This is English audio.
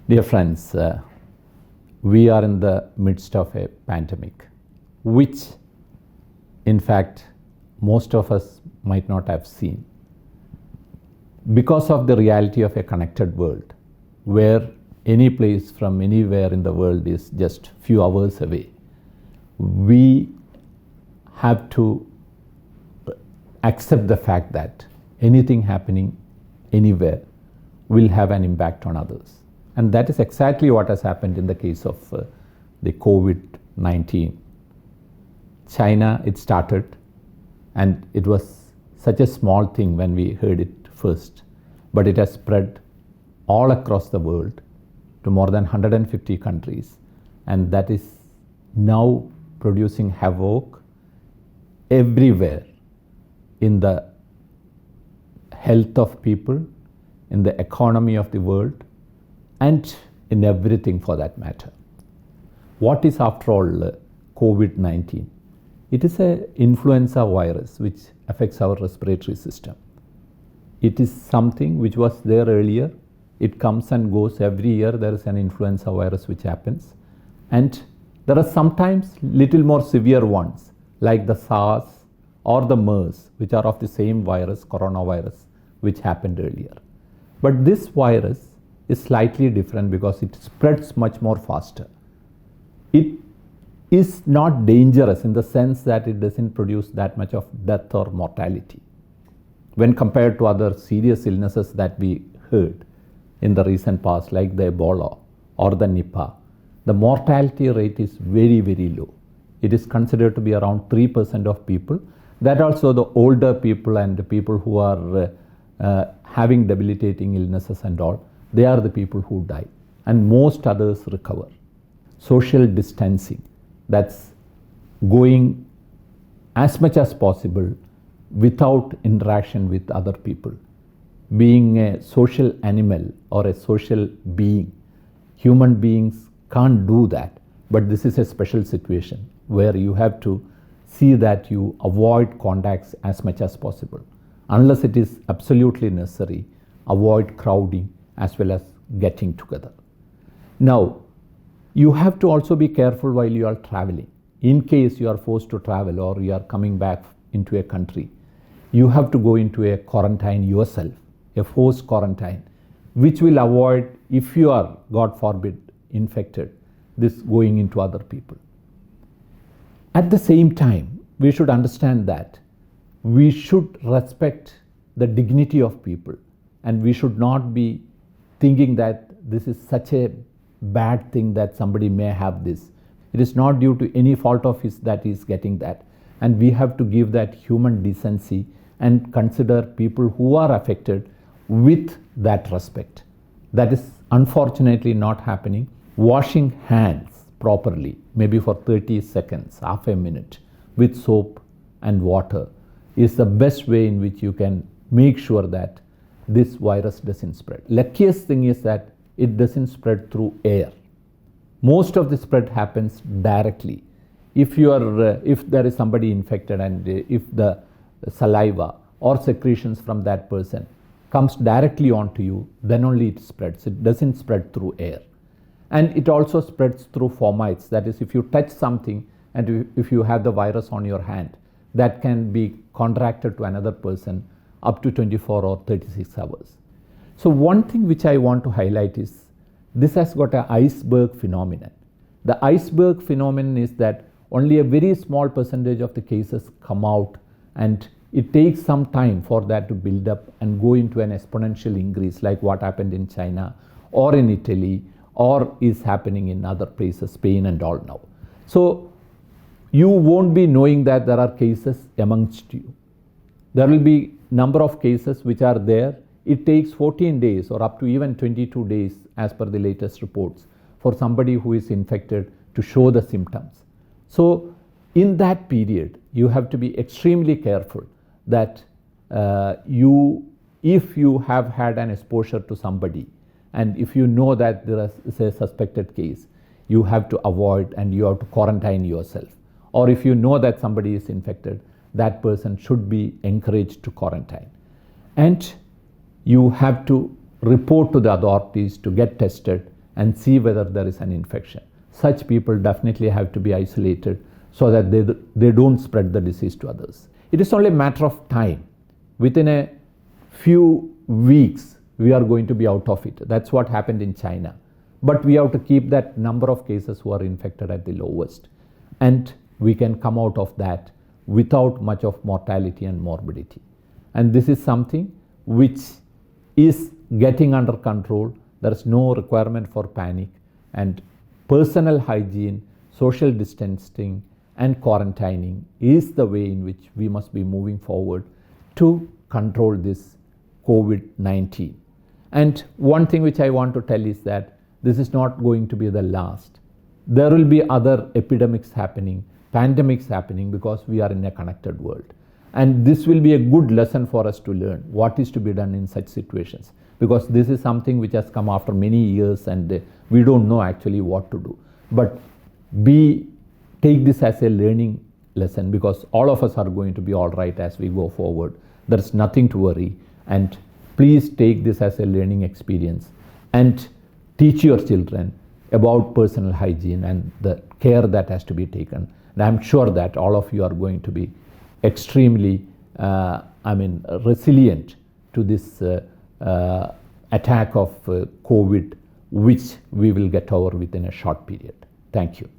Dear friends, we are in the midst of a pandemic, which in fact most of us might not have seen. Because of the reality of a connected world, where any place from anywhere in the world is just few hours away, we have to accept the fact that anything happening anywhere will have an impact on others. And that is exactly what has happened in the case of the COVID-19. China, it started, and it was such a small thing when we heard it first, but it has spread all across the world to more than 150 countries, and that is now producing havoc everywhere in the health of people, in the economy of the world, and in everything for that matter. What is, after all, COVID-19? It is an influenza virus which affects our respiratory system. It is something which was there earlier. It comes and goes every year. There is an influenza virus which happens, and there are sometimes little more severe ones like the SARS or the MERS, which are of the same virus, coronavirus, which happened earlier. But this virus is slightly different because it spreads much more faster. It is not dangerous in the sense that it doesn't produce that much of death or mortality when compared to other serious illnesses that we heard in the recent past, like the Ebola or the Nipah. The mortality rate is very, very low. It is considered to be around 3% of people. That also the older people and the people who are having debilitating illnesses and all, they are the people who die, and most others recover. Social distancing, that's going as much as possible without interaction with other people. Being a social animal or a social being, human beings can't do that, but this is a special situation where you have to see that you avoid contacts as much as possible. Unless it is absolutely necessary, avoid crowding as well as getting together. Now, you have to also be careful while you are traveling. In case you are forced to travel or you are coming back into a country, you have to go into a quarantine yourself, a forced quarantine, which will avoid, if you are, God forbid, infected, this going into other people. At the same time, we should understand that we should respect the dignity of people, and we should not be thinking that this is such a bad thing that somebody may have this. It is not due to any fault of his that he is getting that, and we have to give that human decency and consider people who are affected with that respect. That is unfortunately not happening. Washing hands properly, maybe for 30 seconds, half a minute, with soap and water, is the best way in which you can make sure that this virus doesn't spread. Luckiest thing is that it doesn't spread through air. Most of the spread happens directly. If there is somebody infected, and if the saliva or secretions from that person comes directly onto you, then only it spreads. It doesn't spread through air. And it also spreads through fomites. That is, if you touch something and if you have the virus on your hand, that can be contracted to another person up to 24 or 36 hours. So one thing which I want to highlight is this has got an iceberg phenomenon. The iceberg phenomenon is that only a very small percentage of the cases come out, and it takes some time for that to build up and go into an exponential increase, like what happened in China or in Italy or is happening in other places, Spain and all now. So you won't be knowing that there are cases amongst you. There will be number of cases which are there. It takes 14 days or up to even 22 days as per the latest reports for somebody who is infected to show the symptoms. So in that period, you have to be extremely careful that if you have had an exposure to somebody, and if you know that there is a suspected case, you have to avoid and you have to quarantine yourself. Or if you know that somebody is infected, that person should be encouraged to quarantine. And you have to report to the authorities to get tested and see whether there is an infection. Such people definitely have to be isolated so that they don't spread the disease to others. It is only a matter of time. Within a few weeks, we are going to be out of it. That's what happened in China. But we have to keep that number of cases who are infected at the lowest. And we can come out of that without much of mortality and morbidity. And this is something which is getting under control. There is no requirement for panic, and personal hygiene, social distancing and quarantining is the way in which we must be moving forward to control this COVID-19. And one thing which I want to tell is that this is not going to be the last. There will be other epidemics happening, pandemics happening, because we are in a connected world. And this will be a good lesson for us to learn what is to be done in such situations, because this is something which has come after many years and we don't know actually what to do. But take this as a learning lesson, because all of us are going to be all right as we go forward. There is nothing to worry, and please take this as a learning experience and teach your children about personal hygiene and the care that has to be taken. And I'm sure that all of you are going to be extremely resilient to this attack of COVID, which we will get over within a short period. Thank you.